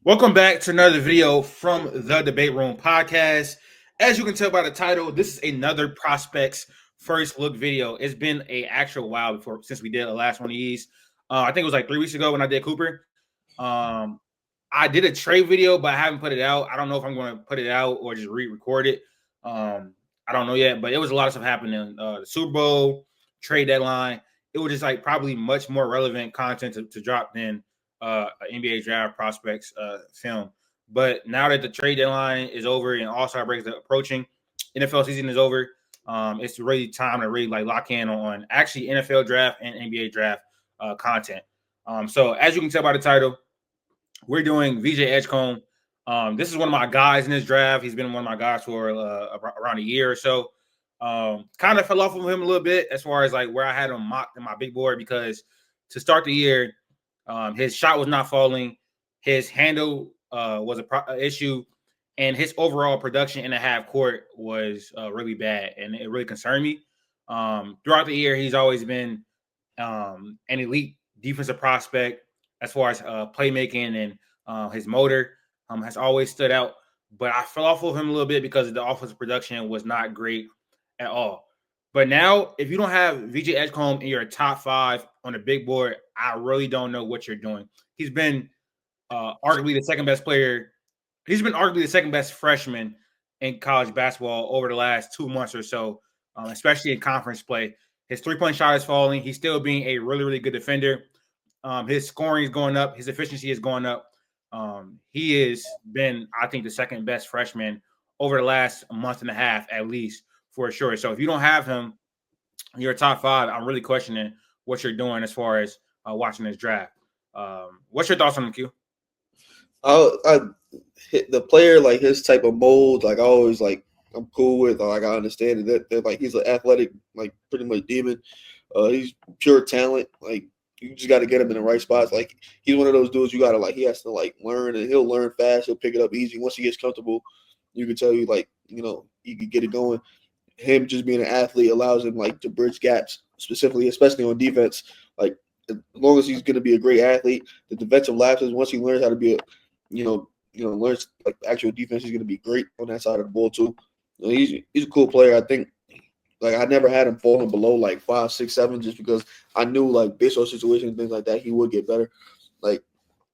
Welcome back to another video from the Debate Room podcast. As you can tell by the title, this is another prospects first look video. It's been a actual while since we did the last one of these. I think it was like 3 weeks ago when I did Cooper. I did a trade video, but I haven't put it out. I don't know if I'm going to put it out or just re-record it. I don't know yet, but it was a lot of stuff happening. The Super Bowl, trade deadline. It was just like probably much more relevant content to drop than NBA draft prospects film. But now that the trade deadline is over and All-Star break is approaching, NFL season is over. It's really time to really like lock in on actually NFL draft and NBA draft content. So as you can tell by the title, we're doing VJ Edgecombe. This is one of my guys in this draft. He's been one of my guys for around a year or so. Kind of fell off of him a little bit as far as like where I had him mocked in my big board because to start the year, his shot was not falling. His handle was an issue. And his overall production in the half court was really bad. And it really concerned me. Throughout the year, he's always been an elite defensive prospect as far as playmaking and his motor has always stood out. But I fell off of him a little bit because the offensive production was not great at all. But now, if you don't have VJ Edgecombe in your top 5 on the big board, I really don't know what you're doing. He's been arguably the second best player. He's been arguably the second best freshman in college basketball over the last 2 months or so, especially in conference play. His three-point shot is falling. He's still being a really, really good defender. His scoring is going up. His efficiency is going up. He has been, I think, the second best freshman over the last month and a half, at least, for sure. So if you don't have him in your top 5, I'm really questioning what you're doing as far as watching this draft. What's your thoughts on him, Q? I hit the player like his type of mold. Like I always like I'm cool with. Like I understand that like he's an athletic, like pretty much demon. He's pure talent. Like you just got to get him in the right spots. Like he's one of those dudes you got to like. He has to like learn, and he'll learn fast. He'll pick it up easy once he gets comfortable. You can tell you like he can get it going. Him just being an athlete allows him like to bridge gaps, specifically, especially on defense. Like as long as he's going to be a great athlete, the defensive lapses once he learns how to be a learns like actual defense, he's going to be great on that side of the ball too. He's a cool player. I think like I never had him falling below like 5, 6, 7, just because I knew like based on situations and things like that, he would get better. Like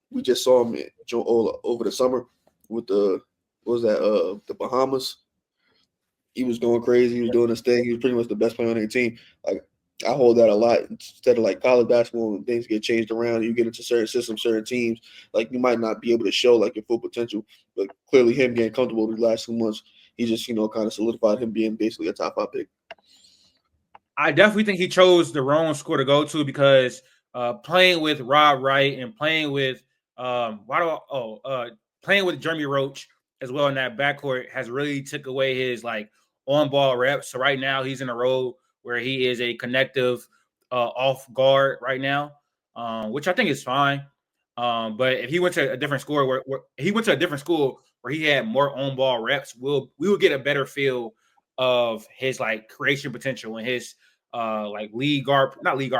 we just saw him over the summer with the the Bahamas. He was going crazy. He was doing his thing. He was pretty much the best player on their team. Like I hold that a lot. Instead of like college basketball, when things get changed around, you get into certain systems, certain teams. Like you might not be able to show like your full potential, but clearly him getting comfortable the last 2 months, he just kind of solidified him being basically a top 5 pick. I definitely think he chose the wrong school to go to because playing with Rob Wright and playing with playing with Jeremy Roach as well in that backcourt has really took away his like on ball reps. So right now he's in a role where he is a connective off guard right now, which I think is fine. But if he went to a different school where he had more on ball reps, we will get a better feel of his like creation potential and his like not league guard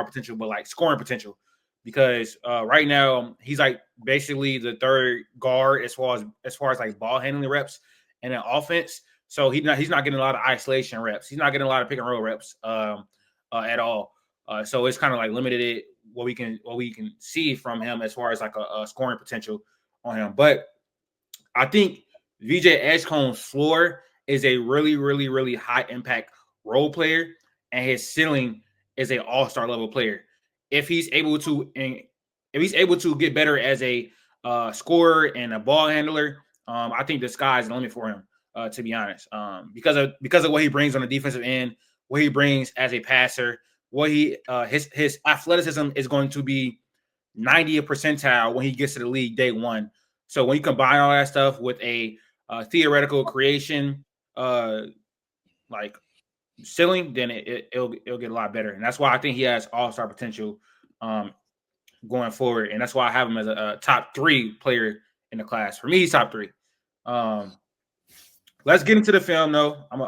potential, but like scoring potential. Because right now he's like basically the third guard as far as like ball handling reps and an offense. So he's not getting a lot of isolation reps. He's not getting a lot of pick and roll reps at all. So it's kind of like limited what we can see from him as far as like a scoring potential on him. But I think VJ Edgecombe's floor is a really, really, really high impact role player, and his ceiling is a all-star level player. If he's able to get better as a scorer and a ball handler, I think the sky's the limit for him. To be honest, because of what he brings on the defensive end, what he brings as a passer, what his athleticism is going to be 90th percentile when he gets to the league day one. So when you combine all that stuff with a theoretical creation like ceiling, then it'll get a lot better. And that's why I think he has all-star potential going forward. And that's why I have him as a top 3 player in the class. For me, he's top 3. Let's get into the film though. I'm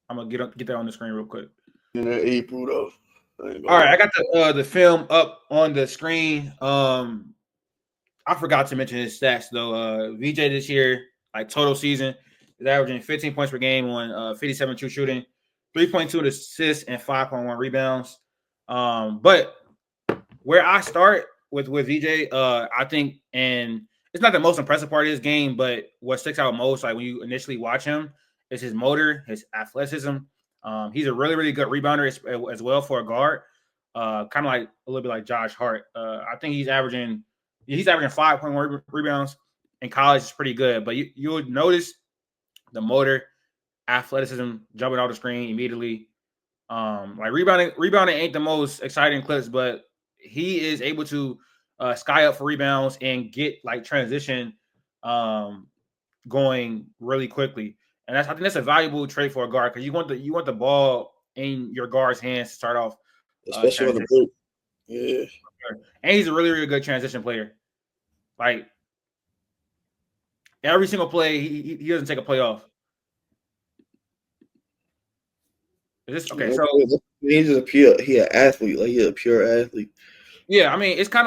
gonna get that on the screen real quick. In April though. All right, I got the film up on the screen. I forgot to mention his stats though. VJ this year, like total season, is averaging 15 points per game on 57 true shooting, 3.2 assists, and 5.1 rebounds. But where I start with VJ, I think, and it's not the most impressive part of his game, but what sticks out most, like when you initially watch him, is his motor, his athleticism. He's a really, really good rebounder as well for a guard. Kind of like a little bit like Josh Hart. I think he's averaging 5.1 rebounds in college. Is pretty good, but you would notice the motor, athleticism, jumping off the screen immediately. Like rebounding ain't the most exciting clips, but he is able to sky up for rebounds and get like transition going really quickly. And I think that's a valuable trait for a guard because you want the ball in your guard's hands to start off especially on the transition. break. Yeah. And he's a really, really good transition player. Like every single play, he doesn't take a play off. Is this okay? So He's an athlete. Like he's a pure athlete. yeah, I mean, it's kind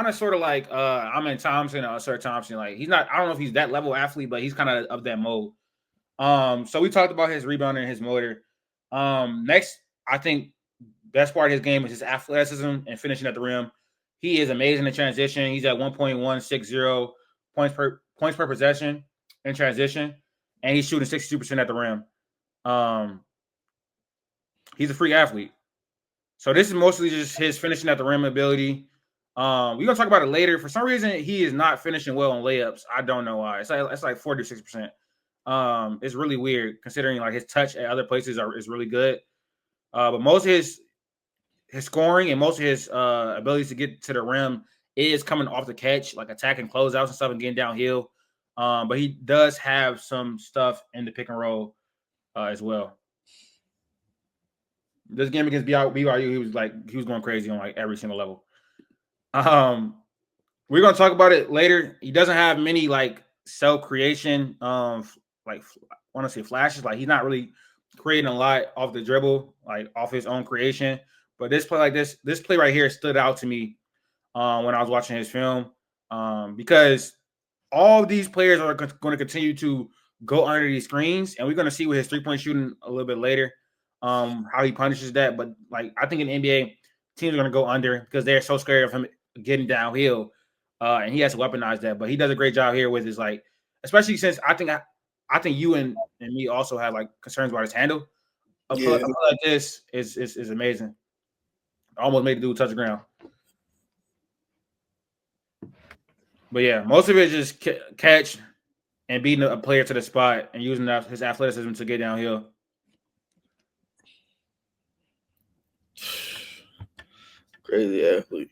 of sort of like I'm in Thompson or Sir Thompson. Like he's not. I don't know if he's that level athlete, but he's kind of that mode. So we talked about his rebounding and his motor. Next, I think best part of his game is his athleticism and finishing at the rim. He is amazing in transition. He's at 1.160 points per possession in transition, and he's shooting 62% at the rim. He's a free athlete. So this is mostly just his finishing at the rim ability. We're gonna talk about it later. For some reason, he is not finishing well on layups. I don't know why. It's like 46%. It's really weird considering like his touch at other places is really good. But most of his scoring and most of his abilities to get to the rim is coming off the catch, like attacking closeouts and stuff and getting downhill. But he does have some stuff in the pick and roll as well. This game against BYU, he was going crazy on like every single level. We're gonna talk about it later. He doesn't have many like self creation, like I want to say flashes. Like he's not really creating a lot off the dribble, like off his own creation. But this play, like this play right here, stood out to me when I was watching his film because all of these players are going to continue to go under these screens, and we're going to see with his 3-point shooting a little bit later how he punishes that. But like I think in the NBA, teams are going to go under because they're so scared of him getting downhill, and he has to weaponize that. But he does a great job here with his like, especially since I think you and me also have like concerns about his handle. A play like this is amazing. Almost made the dude touch the ground. But yeah, most of it is just catch and beating a player to the spot and using his athleticism to get downhill. Crazy athlete.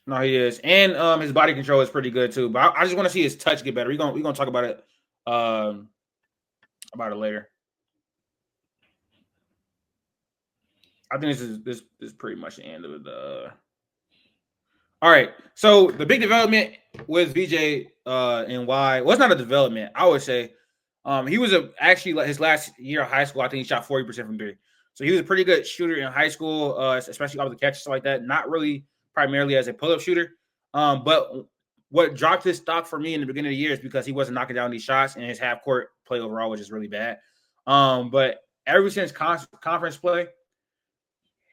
No, he is, and his body control is pretty good too. But I just want to see his touch get better. We're gonna talk about it later. I think this is pretty much the end of the. All right, so the big development with VJ and why well, it's not a development. I would say he was actually like his last year of high school. I think he shot 40% from three, so he was a pretty good shooter in high school, especially off the catch stuff like that. Not really primarily as a pull-up shooter, but what dropped his stock for me in the beginning of the year is because he wasn't knocking down these shots, and his half-court play overall was just really bad. But ever since conference play,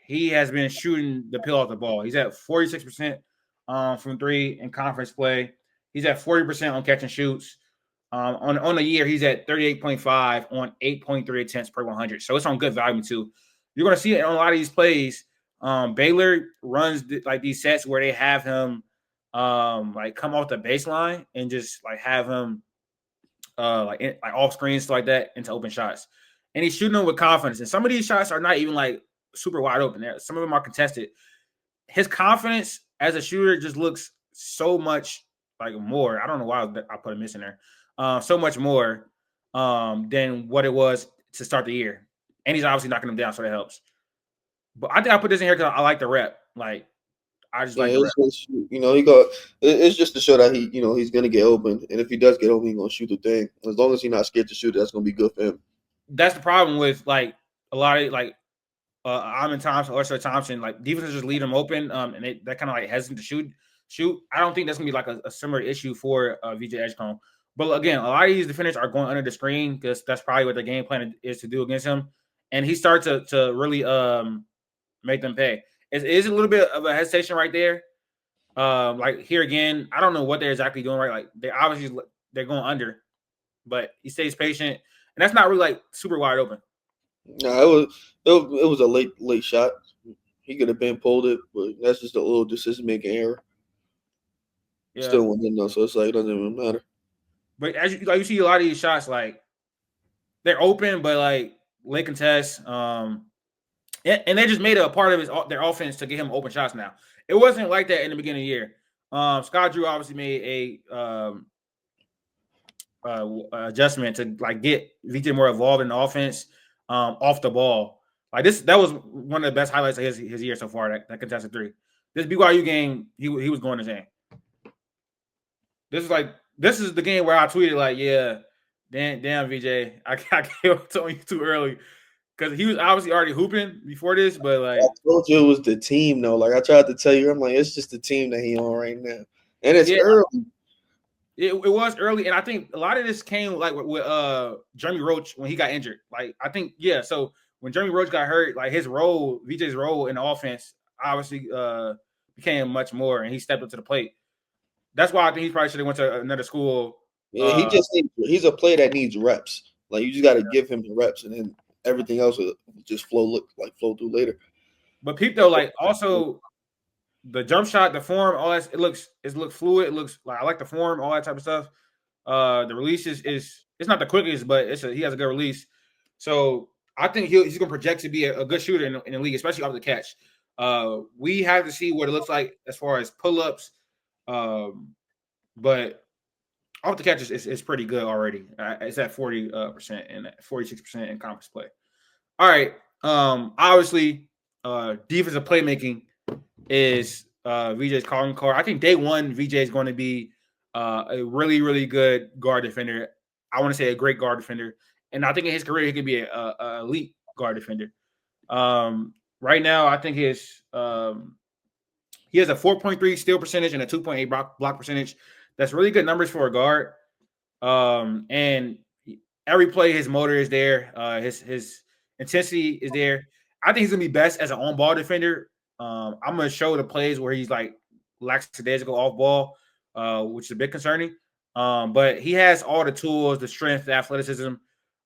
he has been shooting the pill off the ball. He's at 46% from three in conference play. He's at 40% on catch and shoots. On the year, he's at 38.5 on 8.3 attempts per 100. So it's on good volume too. You're going to see it on a lot of these plays. Baylor runs like these sets where they have him like come off the baseline and just like have him like off screen stuff like that into open shots. And he's shooting them with confidence. And some of these shots are not even like super wide open. Some of them are contested. His confidence as a shooter just looks so much like more. I don't know why I put a miss in there. So much more than what it was to start the year. And he's obviously knocking them down, so that helps. But I think I put this in here because I like the rep. Like, I just like the rep. It's just to show that he's gonna get open, and if he does get open, he's gonna shoot the thing. As long as he's not scared to shoot, that's gonna be good for him. That's the problem with like a lot of like Amon Thompson or Sir Thompson. Like defenses just leave them open, and that kind of like hesitant to shoot shoot. I don't think that's gonna be like a similar issue for VJ Edgecombe. But again, a lot of these defenders are going under the screen because that's probably what the game plan is to do against him. And he starts to really make them pay. It is a little bit of a hesitation right there. Like here again, I don't know what they're exactly doing right. Like they're going under, but he stays patient, and that's not really like super wide open. No, it was a late shot. He could have been pulled it, but that's just a little decision making error. Yeah, Still went in though, so it's like it doesn't even matter. but as you see a lot of these shots, like they're open, but like late contest. And they just made it a part of their offense to get him open shots. Now it wasn't like that in the beginning of the year. Scott Drew obviously made adjustment to like get VJ more involved in the offense off the ball. Like that was one of the best highlights of his year so far. That contested three. This BYU game, he was going insane. This is the game where I tweeted like, yeah, damn VJ, I came on you too early because he was obviously already hooping before this, but like I told you it was the team though. Like I tried to tell you, I'm like, it's just the team that he on right now, and it's early. It was early, and I think a lot of this came like with Jeremy Roach when he got injured. Like I think so when Jeremy Roach got hurt, like his role, VJ's role in the offense, obviously became much more, and he stepped up to the plate. That's why I think he probably should have went to another school. Yeah, he's a player that needs reps. Like you just got to give him the reps, and then everything else will just flow through later. But peep though, like also the jump shot, the form, all that it looks fluid. It looks like I like the form, all that type of stuff. The release is it's not the quickest, but he has a good release. So I think he's going to project to be a good shooter in the league, especially off the catch. We have to see what it looks like as far as pull ups, but off the catch is pretty good already. It's at 40% and 46% in conference play. All right. Obviously, defensive playmaking is VJ's calling card. I think day one, VJ is going to be a really, really good guard defender. I want to say a great guard defender. And I think in his career, he could be a elite guard defender. Right now, I think he has a 4.3 steal percentage and a 2.8 block percentage. That's really good numbers for a guard. And every play, his motor is there. His intensity is there. I think he's going to be best as an on-ball defender. I'm going to show the plays where he's like lackadaisical off ball, which is a bit concerning. But he has all the tools, the strength, the athleticism,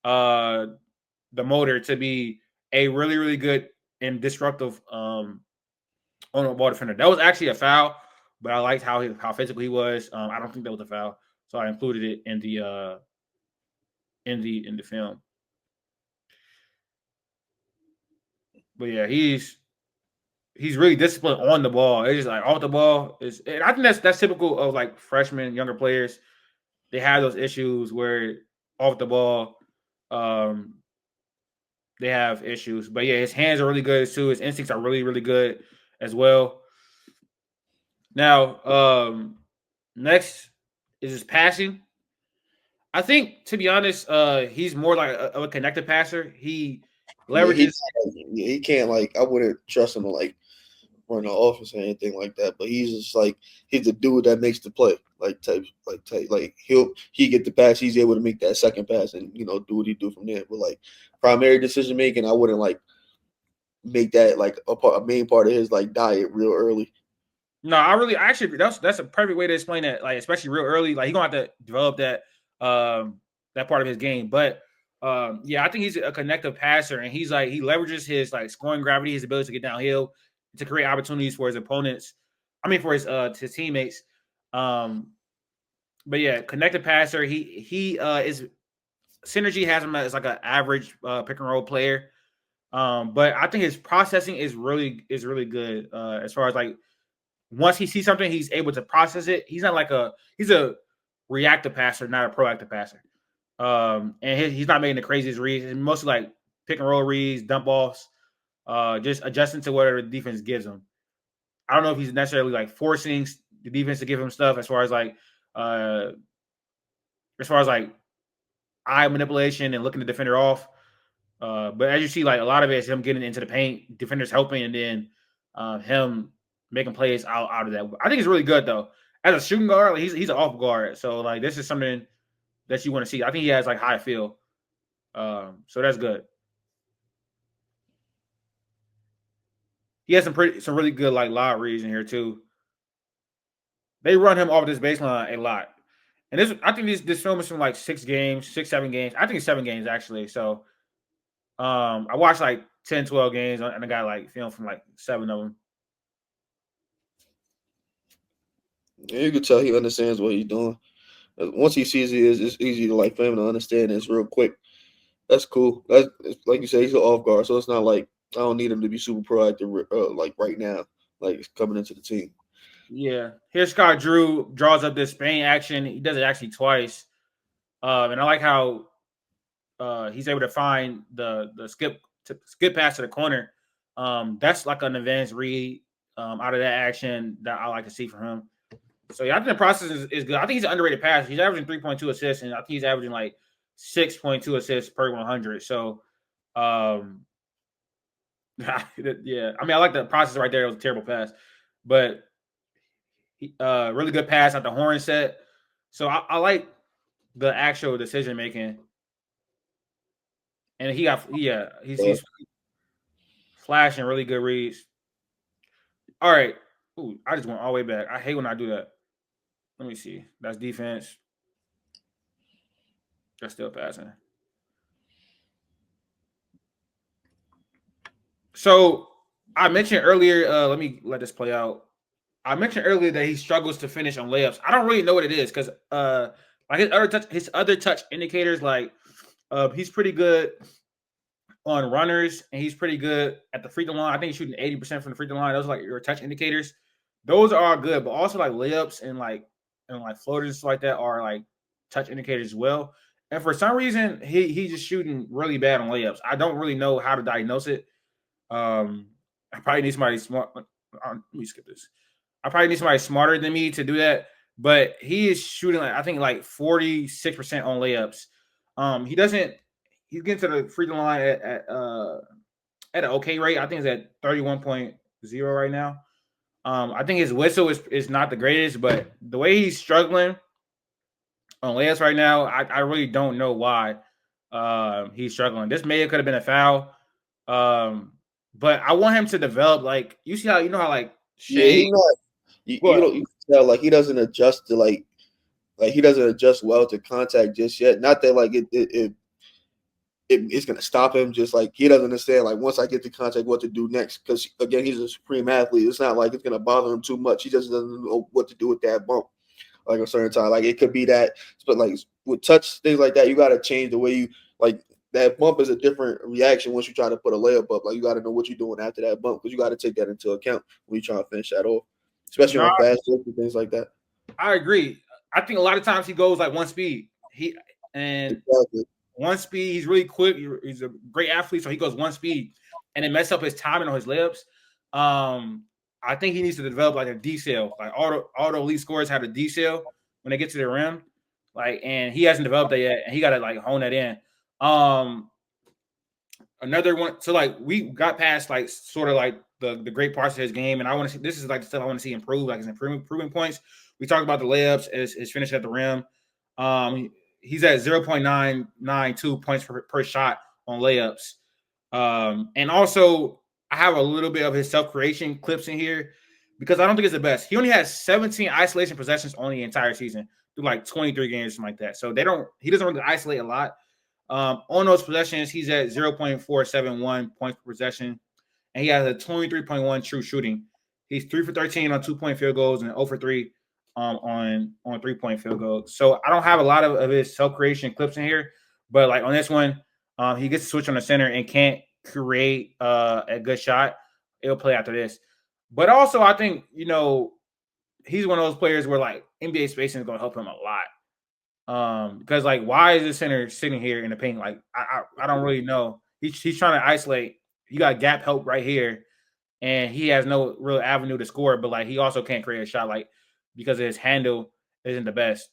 the motor to be a really, really good and disruptive on-ball defender. That was actually a foul, but I liked how physical he was. I don't think that was a foul, so I included it in the film. But yeah, he's really disciplined on the ball. It's just like off the ball and I think that's typical of like freshmen, younger players. They have those issues where off the ball, they have issues. But yeah, his hands are really good too. His instincts are really, really good as well. Now, next is his passing. I think, to be honest, he's more like a connected passer. He leverages. He can't like. I wouldn't trust him to like run the offense or anything like that. But he's just like he's the dude that makes the play. Like he get the pass. He's able to make that second pass and do what he do from there. But like primary decision making, I wouldn't like make that like a main part of his like diet real early. No, actually that's a perfect way to explain that. Like especially real early. Like he's gonna have to develop that part of his game. But yeah, I think he's a connective passer, and he leverages his like scoring gravity, his ability to get downhill, to create opportunities for his opponents. I mean, for his teammates. But yeah, connective passer. He is synergy has him as like an average pick and roll player. But I think his processing is really good as far as like once he sees something, he's able to process it. He's not like he's a reactive passer, not a proactive passer. And he's not making the craziest reads. It's mostly like pick and roll reads, dump offs, just adjusting to whatever the defense gives him. I don't know if he's necessarily like forcing the defense to give him stuff as far as like eye manipulation and looking the defender off. But as you see, like a lot of it is him getting into the paint, defenders helping, and then him making plays out of that. I think he's really good though. As a shooting guard, like, he's an off guard. So like this is something that you want to see. I think he has like high feel. So that's good. He has some really good like lob reads in here too. They run him off this baseline a lot. And I think this film is from like 7 games. I think it's 7 games actually. So I watched like 10, 12 games and I got like film from like 7 of them. Yeah, you can tell he understands what he's doing. Once he sees it, it's easy to like for him to understand this real quick. That's cool. That's like you said, he's an off guard, so it's not like I don't need him to be super proactive like right now, like coming into the team. Yeah. Here Scott Drew draws up this Spain action. He does it actually twice. And I like how he's able to find the skip pass to the corner. That's like an advanced read out of that action that I like to see from him. So yeah, I think the process is good. I think he's an underrated passer. He's averaging 3.2 assists, and I think he's averaging like 6.2 assists per 100. So, yeah, I mean, I like the process right there. It was a terrible pass, but really good pass at the horn set. So I like the actual decision making, and he's flashing really good reads. All right, ooh, I just went all the way back. I hate when I do that. Let me see. That's defense. They're still passing. So I mentioned earlier, let me let this play out. I mentioned earlier that he struggles to finish on layups. I don't really know what it is because like his other touch indicators, like he's pretty good on runners and he's pretty good at the free throw line. I think he's shooting 80% from the free throw line. Those are like your touch indicators. Those are all good, but also like layups and like floaters and stuff like that are like touch indicators as well. And for some reason, he's just shooting really bad on layups. I don't really know how to diagnose it. I probably need somebody smart. Let me skip this. I probably need somebody smarter than me to do that. But he is shooting like I think like 46% on layups. He doesn't. He's getting to the free throw line at an okay rate. I think it's at 31.0 right now. I think his whistle is not the greatest, but the way he's struggling on layups right now, I really don't know why he's struggling. This may could have been a foul. But I want him to develop like you see how like Yeah, Shea. he's not. You don't you can tell like he doesn't adjust to like he doesn't adjust well to contact just yet. Not that like it's gonna stop him. Just like he doesn't understand like once I get to contact what to do next. Because again, he's a supreme athlete. It's not like it's gonna bother him too much. He just doesn't know what to do with that bump. Like a certain time, like it could be that, but like with touch things like that, you got to change the way you like that bump is a different reaction once you try to put a layup up. Like you got to know what you're doing after that bump because you got to take that into account when you try to finish that off, especially No, on fast breaks and things like that. I agree. I think a lot of times he goes like one speed. And Exactly. one speed. He's really quick. He's a great athlete, so he goes one speed, and it messes up his timing on his layups. I think he needs to develop like a decel. Like all the elite scorers have a decel when they get to the rim. Like, and he hasn't developed that yet, and he got to like hone that in. Another one. So like we got past like sort of like the great parts of his game, and I want to see this is like the stuff I want to see improve, like his improvement points. We talked about the layups, his finish at the rim. He's at 0.992 points per shot on layups. And also I have a little bit of his self-creation clips in here because I don't think it's the best. He only has 17 isolation possessions on the entire season through like 23 games, something like that. So he doesn't really isolate a lot. On those possessions, he's at 0.471 points per possession, and he has a 23.1 true shooting. He's 3 for 13 on 2-point field goals and 0 for 3 on 3-point field goals. So I don't have a lot of his self-creation clips in here, but like on this one, he gets to switch on the center and can't create a good shot. It'll play after this. But also, I think, he's one of those players where like NBA spacing is going to help him a lot. Because like, why is the center sitting here in the paint? Like, I don't really know. He's trying to isolate. You got gap help right here, and he has no real avenue to score. But like, he also can't create a shot, like because his handle isn't the best.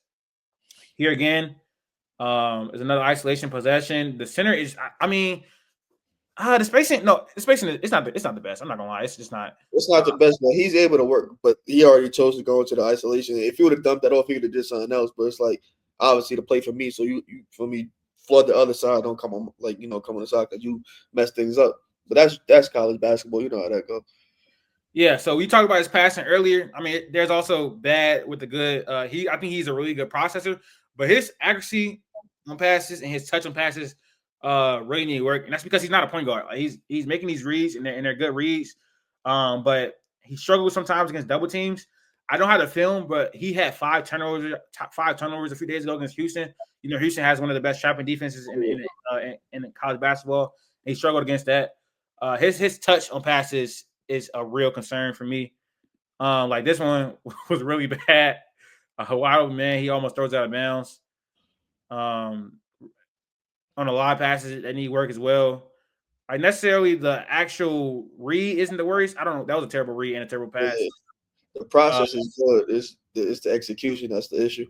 Here again, is another isolation possession. The center is, I mean, The spacing it's not the best. I'm not gonna lie. It's just not. It's not the best, but he's able to work. But he already chose to go into the isolation. If he would have dumped that off, he would have did something else. But it's like obviously to play for me, so you for me flood the other side. Don't come on come on the side because you mess things up. But that's college basketball. You know how that goes. Yeah, so we talked about his passing earlier. I mean, there's also bad with the good. I think he's a really good processor, but his accuracy on passes and his touch on passes really need work, and that's because he's not a point guard. Like, he's making these reads and they're good reads, but he struggles sometimes against double teams. I don't have the film, but he had five turnovers a few days ago against Houston. You know, Houston has one of the best trapping defenses in college basketball. He struggled against that. His touch on passes is a real concern for me. Like this one was really bad. Wild man, he almost throws out of bounds. On a lot of passes that need work as well. Like necessarily the actual read isn't the worst. I don't know. That was a terrible read and a terrible pass. Yeah, the process is good. It's the execution that's the issue.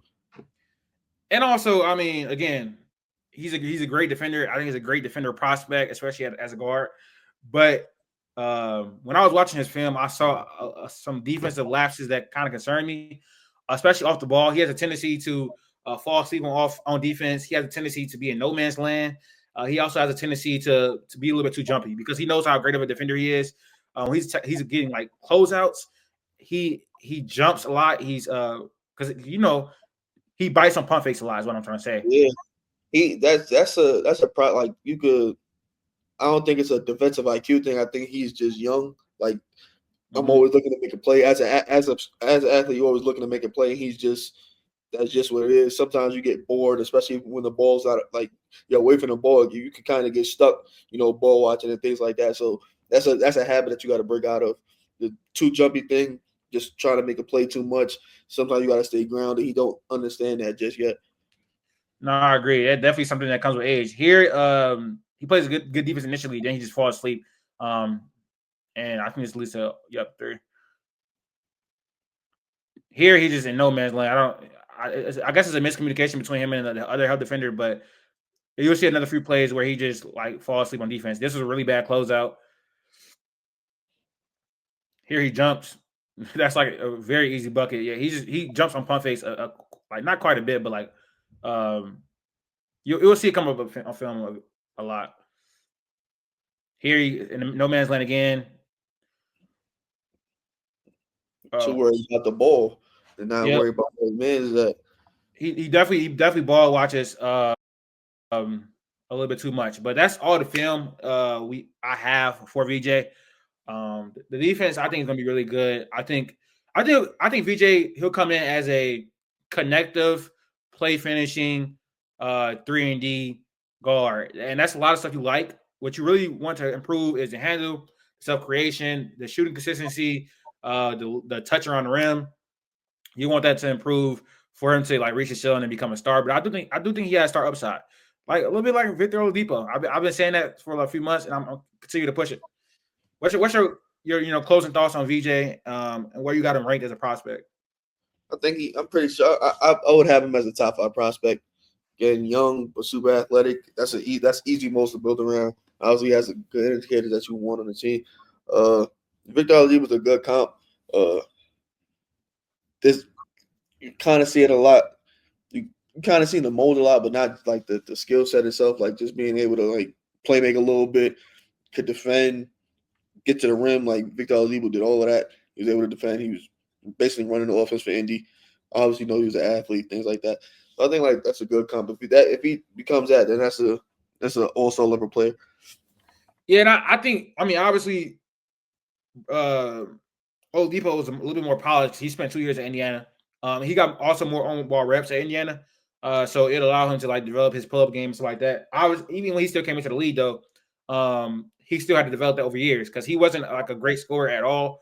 And also, I mean, again, he's a great defender. I think he's a great defender prospect, especially as a guard. But when I was watching his film, I saw some defensive lapses that kind of concerned me, especially off the ball. He has a tendency to fall asleep on defense. He has a tendency to be in no man's land. He also has a tendency to be a little bit too jumpy because he knows how great of a defender he is. He's getting like closeouts. He jumps a lot. He's because he bites on pump fakes a lot. Is what I'm trying to say. Yeah, that's a pro. Like you could. I don't think it's a defensive IQ thing. I think he's just young. Like I'm always looking to make a play as an athlete. You're always looking to make a play. That's just what it is. Sometimes you get bored, especially when the ball's out. Like you're away from the ball, you can kind of get stuck. Ball watching and things like that. So that's a habit that you got to break out of. The too jumpy thing, just trying to make a play too much. Sometimes you got to stay grounded. He don't understand that just yet. No, I agree. That's definitely something that comes with age. Here, he plays good defense initially, then he just falls asleep. And I think this leads to 3. Here, he's just in no man's land. I guess it's a miscommunication between him and the other help defender, but you'll see another few plays where he just like falls asleep on defense. This was a really bad closeout. Here he jumps. That's like a very easy bucket. Yeah, he jumps on pump fakes like not quite a bit, but like you'll see it come up on film a lot. Here he in no man's land again. Too worried about the ball and not Yep. worried about what man is that. He definitely ball watches a little bit too much, but that's all the film I have for VJ. The defense I think is gonna be really good. I think VJ he'll come in as a connective, play finishing, 3-and-D guard, and that's a lot of stuff you like. What you really want to improve is the handle, self creation, the shooting consistency, the touch around the rim. You want that to improve for him to like reach his ceiling and become a star. But I do think he has star upside, like a little bit like Victor Oladipo. I've been saying that for a few months, and I'm gonna continue to push it. What's your closing thoughts on VJ and where you got him ranked as a prospect? I think I'm pretty sure I would have him as a top 5 prospect. Getting young but super athletic. That's easy most to build around. Obviously, he has a good indicator that you want on the team. Victor Oladipo was a good comp. This you kind of see it a lot. You kind of see the mold a lot, but not like the skill set itself. Like just being able to like play make a little bit, could defend, get to the rim. Like Victor Oladipo did all of that. He was able to defend. He was basically running the offense for Indy. Obviously, know he was an athlete, things like that. So I think like that's a good comp. If he becomes that, then that's an all-star level player. Yeah, and I mean obviously Oladipo was a little bit more polished. He spent 2 years at Indiana. He got also more on ball reps at Indiana. So it allowed him to like develop his pull-up game, stuff like that. Even when he still came into the league though, he still had to develop that over years because he wasn't like a great scorer at all.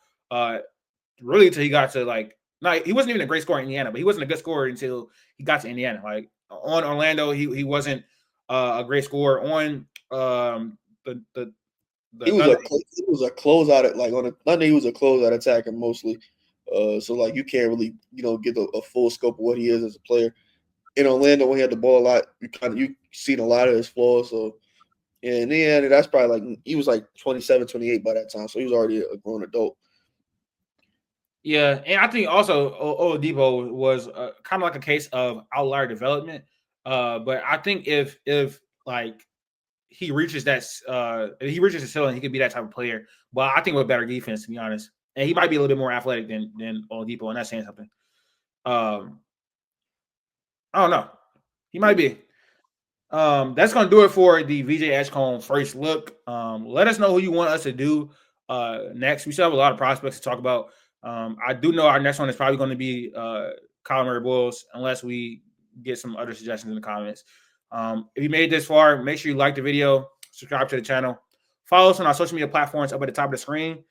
Really until he got to like he wasn't even a great scorer in Indiana, but he wasn't a good scorer until he got to Indiana. Like on Orlando, he wasn't a great scorer. On the he was a closeout at like on a Sunday. He was a closeout attacker mostly. So like you can't really get a full scope of what he is as a player. In Orlando, when he had the ball a lot, you seen a lot of his flaws. So And then that's probably like he was like 27, 28 by that time, so he was already a grown adult. Yeah, and I think also Oladipo was kind of like a case of outlier development. But I think if like he reaches if he reaches his ceiling, he could be that type of player. But I think with better defense, to be honest, and he might be a little bit more athletic than Oladipo, and that's saying something. I don't know. He might be. That's gonna do it for the VJ Edgecombe first look. Let us know who you want us to do next. We still have a lot of prospects to talk about. I do know our next one is probably going to be Kyler Murray Bulls, unless we get some other suggestions in the comments. If you made it this far, make sure you like the video, subscribe to the channel, follow us on our social media platforms up at the top of the screen,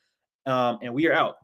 and we are out.